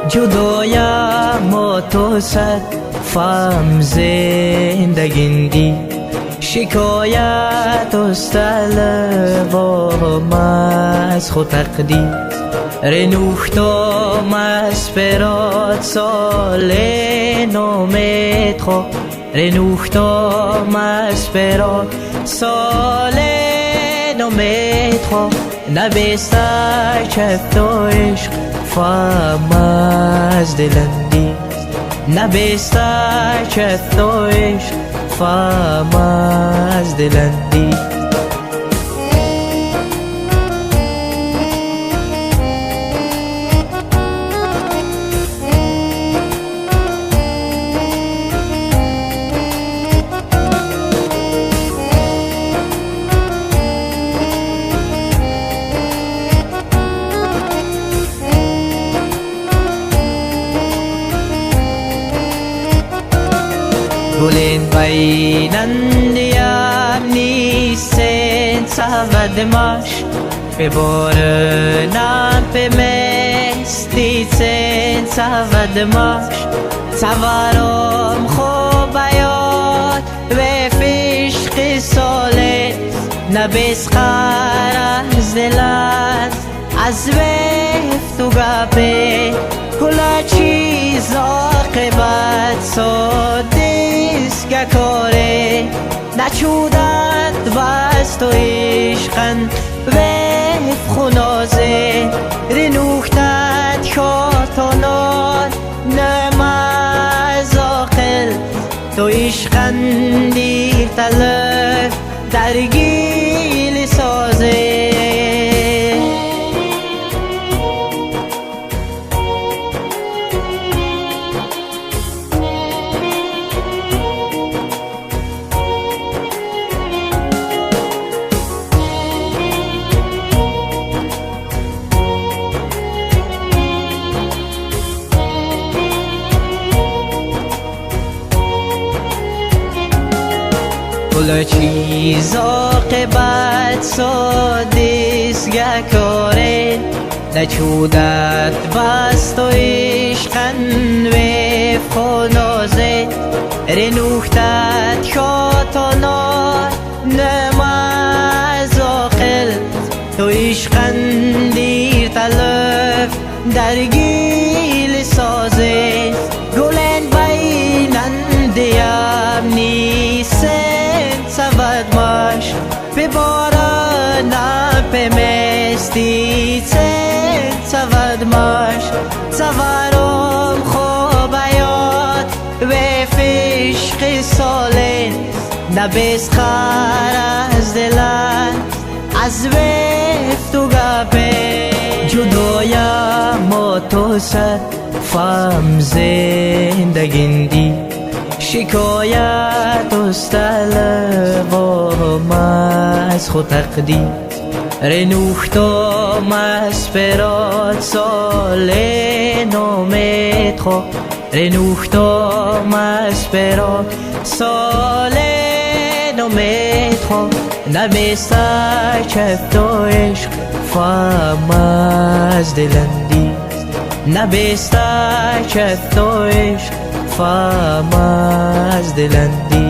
جدایم و تو صد فهم زندگین دی شکایت است لبام از خود تقدیر رنوختم از برات سال نامت خو رنوختم از برات سال نامت خو نبستر چفت و عشق فهم از دلندی نبستر چفت و عشق فهم از دلندی Gulin baynandiyam nisen savadmash Pe boranam pe mestitsen savadmash Savarom khobayot ve fishqi solet Nabiskhar az dilan az veft u gabe Kula chiz aqibat sodi کاره نچودت بست و عشقن و خنازه رنوختت شاتانان نماز آقل تو عشقن دیر تلف درگیل سازه کل چیز عاقبت سادیسگه کاره نچودت بست و عشقن و فنازه رنوختت شاتانان نماز آقل تو عشقن دیر تلف درگیل سازه گلن بینندیم نیسه savadmash pe borana pe mestitsen savadmash savarom khobayot ve fishqi solen nabiskhar az dilan az veft u gabe judoyam o to sad fam zindagin di شکایت است لبام از خود تقدیر رنوختم از برات سال نامت خو رنوختم از برات سال نامت خو نبستر چفت و عشق فهم از دلندی نبستر چفت و عشق فهم از دلندی